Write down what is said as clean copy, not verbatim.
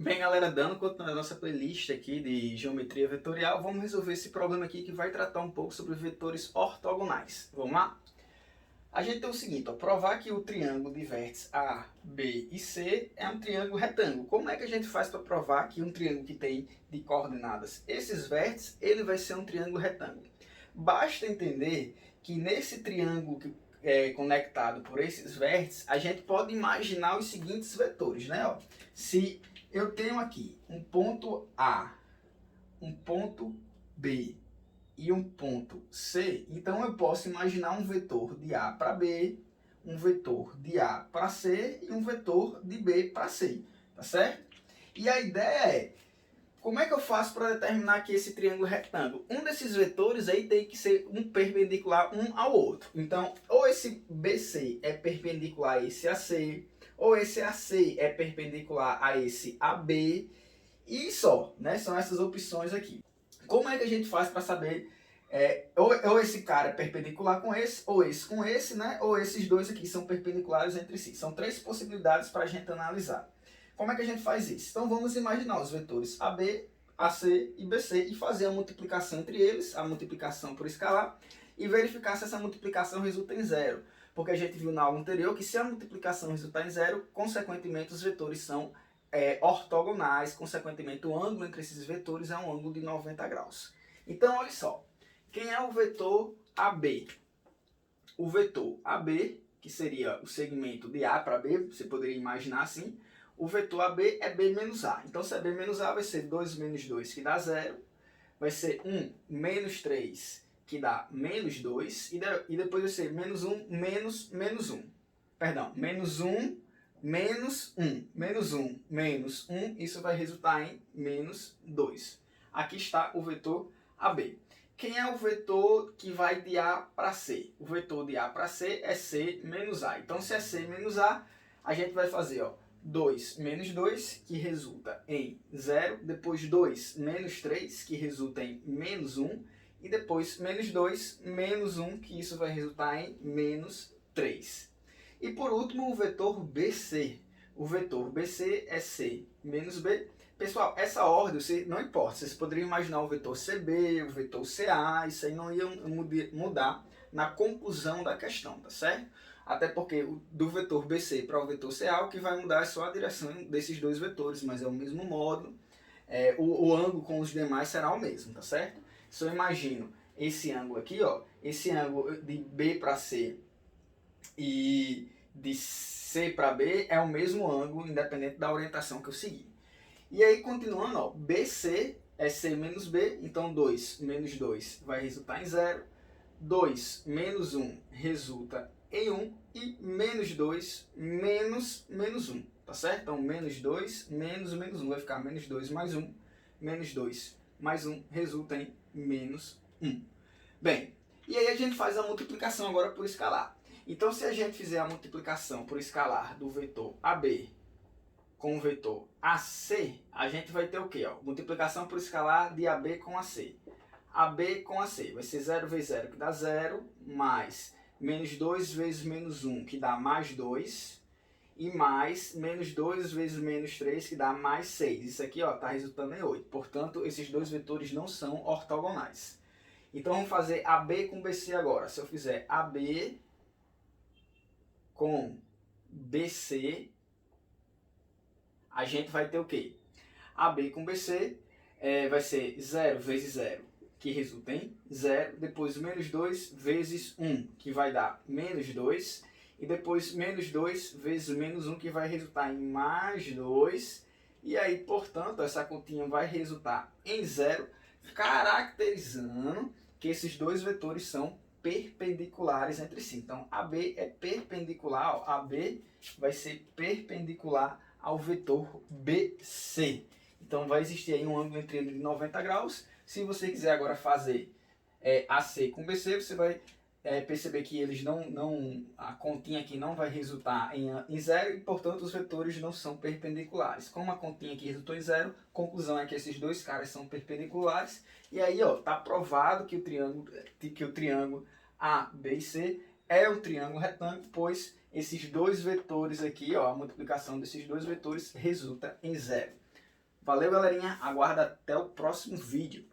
Bem, galera, dando continuidade à nossa playlist aqui de geometria vetorial, vamos resolver esse problema aqui que vai tratar um pouco sobre vetores ortogonais. Vamos lá? A gente tem o seguinte, ó, provar que o triângulo de vértices A, B e C é um triângulo retângulo. Como é que a gente faz para provar que um triângulo que tem de coordenadas esses vértices, ele vai ser um triângulo retângulo? Basta entender que nesse triângulo que é conectado por esses vértices, a gente pode imaginar os seguintes vetores, né? Ó, se eu tenho aqui um ponto A, um ponto B e um ponto C, então eu posso imaginar um vetor de A para B, um vetor de A para C e um vetor de B para C, tá certo? E a ideia é, como é que eu faço para determinar aqui esse triângulo retângulo? Um desses vetores aí tem que ser um perpendicular um ao outro. Então, ou esse BC é perpendicular a esse AC, ou esse AC é perpendicular a esse AB, e só, né? São essas opções aqui. Como é que a gente faz para saber ou esse cara é perpendicular com esse, ou esse com esse, né? Ou esses dois aqui são perpendiculares entre si. São três possibilidades para a gente analisar. Como é que a gente faz isso? Então vamos imaginar os vetores AB, AC e BC e fazer a multiplicação entre eles, a multiplicação por escalar, e verificar se essa multiplicação resulta em zero. Porque a gente viu na aula anterior que se a multiplicação resultar em zero, consequentemente os vetores são ortogonais, consequentemente o ângulo entre esses vetores é um ângulo de 90 graus. Então olha só, quem é o vetor AB? O vetor AB, que seria o segmento de A para B, você poderia imaginar assim, o vetor AB é B menos A. Então, se é B menos A, vai ser 2 menos 2, que dá 0. Vai ser 1 menos 3, que dá menos 2. E depois vai ser menos 1 menos menos 1. Perdão, menos 1 menos 1. Menos 1 menos 1, isso vai resultar em menos 2. Aqui está o vetor AB. Quem é o vetor que vai de A para C? O vetor de A para C é C menos A. Então, se é C menos A, a gente vai fazer, ó, 2 menos 2, que resulta em 0. Depois 2 menos 3, que resulta em menos 1. E depois menos 2 menos 1, que isso vai resultar em menos 3. E por último, o vetor BC. O vetor BC é C menos B. Pessoal, essa ordem não importa. Vocês poderiam imaginar o vetor CB, o vetor CA, isso aí não ia mudar na conclusão da questão, tá certo? Até porque do vetor BC para o vetor CA, o que vai mudar é só a direção desses dois vetores, mas é o mesmo módulo. O ângulo com os demais será o mesmo, tá certo? Se eu imagino esse ângulo aqui, ó, esse ângulo de B para C e de C para B é o mesmo ângulo, independente da orientação que eu seguir. E aí, continuando, ó, BC é C menos B, então 2 menos 2 vai resultar em 0. 2 menos 1 resulta em 1 e menos 2 menos menos 1, tá certo? Então, menos 2 menos menos 1 vai ficar menos 2 mais 1, menos 2 mais 1 resulta em menos 1. Bem, e aí a gente faz a multiplicação agora por escalar. Então, se a gente fizer a multiplicação por escalar do vetor AB com o vetor AC, a gente vai ter o quê? Ó? Multiplicação por escalar de AB com AC. AB com AC vai ser 0 vezes 0, que dá 0, mais menos 2 vezes menos 1, que dá mais 2, e mais menos 2 vezes menos 3, que dá mais 6. Isso aqui está resultando em 8. Portanto, esses dois vetores não são ortogonais. Então, vamos fazer AB com BC agora. Se eu fizer AB com BC, a gente vai ter o quê? AB com BC vai ser 0 vezes 0, que resulta em 0. Depois menos 2 vezes 1, que vai dar menos 2. E depois menos 2 vezes menos 1, que vai resultar em mais 2. E aí, portanto, essa continha vai resultar em 0, caracterizando que esses dois vetores são perpendiculares entre si. Então, AB é perpendicular, ó, AB vai ser perpendicular ao vetor BC. Então vai existir aí um ângulo entre eles de 90 graus. Se você quiser agora fazer AC com BC, você vai perceber que eles a continha aqui não vai resultar em zero e, portanto, os vetores não são perpendiculares. Como a continha aqui resultou em zero, a conclusão é que esses dois caras são perpendiculares. E aí, ó, tá provado que o triângulo A, B e C é um triângulo retângulo, pois esses dois vetores aqui, ó, a multiplicação desses dois vetores resulta em zero. Valeu, galerinha. Aguarda até o próximo vídeo.